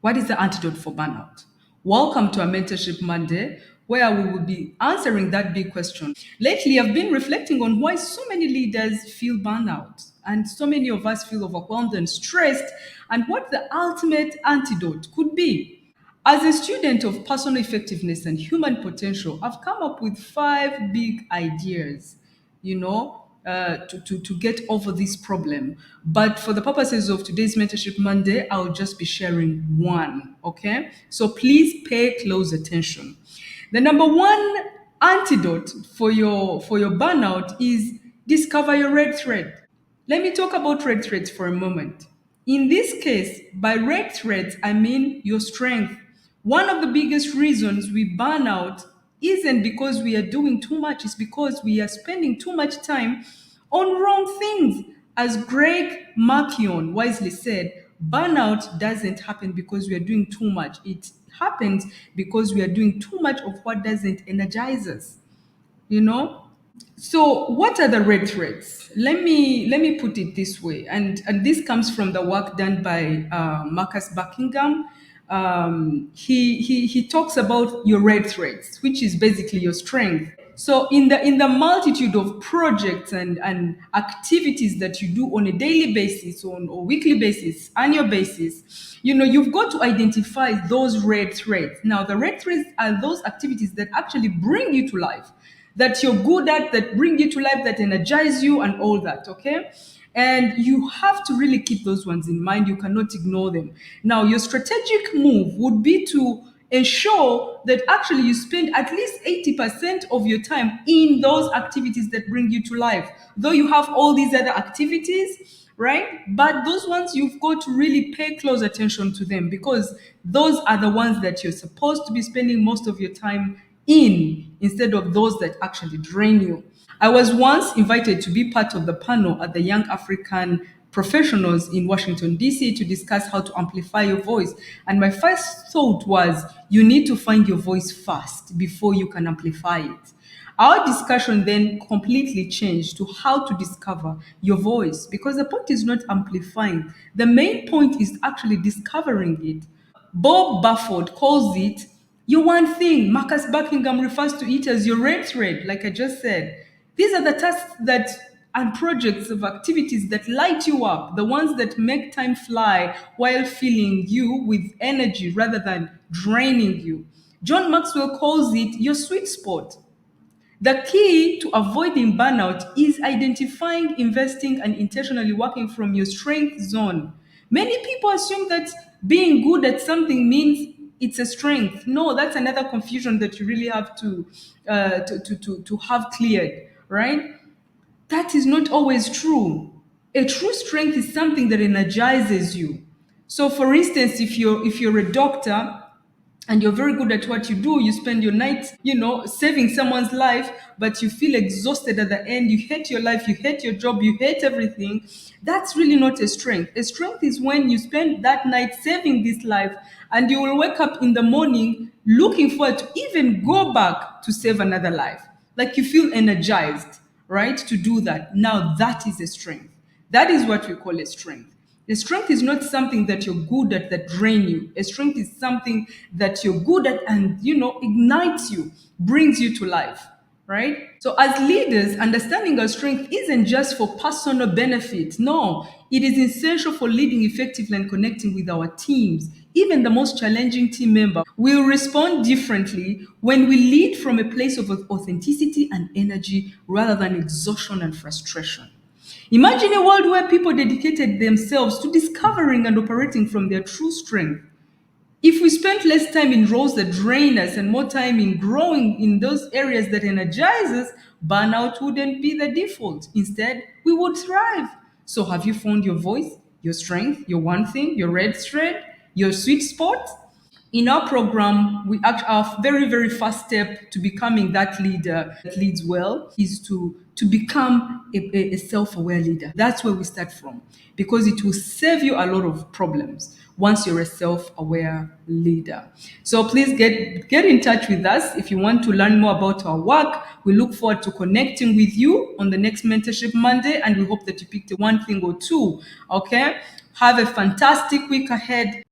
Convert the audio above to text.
What is the antidote for burnout? Welcome to our Mentorship Monday, where we will be answering that big question. Lately, I've been reflecting on why so many leaders feel burnout and so many of us feel overwhelmed and stressed, and what the ultimate antidote could be. As a student of personal effectiveness and human potential, I've come up with five big ideas, to get over this problem. But for the purposes of today's Mentorship Monday, I'll just be sharing one, okay? So please pay close attention. The number one antidote for your burnout is discover your red thread. Let me talk about red threads for a moment. In this case, by red threads, I mean your strength. One of the biggest reasons we burn out isn't because we are doing too much, it's because we are spending too much time on wrong things. As Greg Markion wisely said, burnout doesn't happen because we are doing too much. It happens because we are doing too much of what doesn't energize us, you know? So, what are the red threads? Let me put it this way, and this comes from the work done by Marcus Buckingham. He talks about your red threads, which is basically your strength. So, in the multitude of projects and activities that you do on a daily basis, on or weekly basis, annual basis, you've got to identify those red threads. Now, the red threads are those activities that actually bring you to life, that you're good at, that bring you to life, that energize you, and all that, okay? And you have to really keep those ones in mind. You cannot ignore them. Now, your strategic move would be to ensure that actually you spend at least 80% of your time in those activities that bring you to life. Though you have all these other activities, right? But those ones you've got to really pay close attention to them, because those are the ones that you're supposed to be spending most of your time in, instead of those that actually drain you. I was once invited to be part of the panel at the Young African Professionals in Washington, D.C. to discuss how to amplify your voice. And my first thought was, you need to find your voice first before you can amplify it. Our discussion then completely changed to how to discover your voice, because the point is not amplifying. The main point is actually discovering it. Bob Bafford calls it your one thing. Marcus Buckingham refers to it as your red thread, like I just said. These are the tasks that and projects of activities that light you up, the ones that make time fly while filling you with energy rather than draining you. John Maxwell calls it your sweet spot. The key to avoiding burnout is identifying, investing, and intentionally working from your strength zone. Many people assume that being good at something means it's a strength. No, that's another confusion that you really have to have cleared, right? That is not always true. A true strength is something that energizes you. So, for instance, if you're a doctor and you're very good at what you do, you spend your night, saving someone's life, but you feel exhausted at the end, you hate your life, you hate your job, you hate everything. That's really not a strength. A strength is when you spend that night saving this life, and you will wake up in the morning looking forward to even go back to save another life. Like, you feel energized, right, to do that. Now that is a strength. That is what we call a strength. A strength is not something that you're good at that drain you. A strength is something that you're good at and, ignites you, brings you to life, right? So as leaders, understanding our strength isn't just for personal benefit. No, it is essential for leading effectively and connecting with our teams. Even the most challenging team member will respond differently when we lead from a place of authenticity and energy rather than exhaustion and frustration. Imagine a world where people dedicated themselves to discovering and operating from their true strength. If we spent less time in roles that drain us and more time in growing in those areas that energize us, burnout wouldn't be the default. Instead, we would thrive. So, have you found your voice, your strength, your one thing, your red thread, your sweet spot? In our program, our very, very first step to becoming that leader that leads well is to become a self-aware leader. That's where we start from, because it will save you a lot of problems once you're a self-aware leader. So please get in touch with us if you want to learn more about our work. We look forward to connecting with you on the next Mentorship Monday, and we hope that you picked one thing or two. Okay? Have a fantastic week ahead.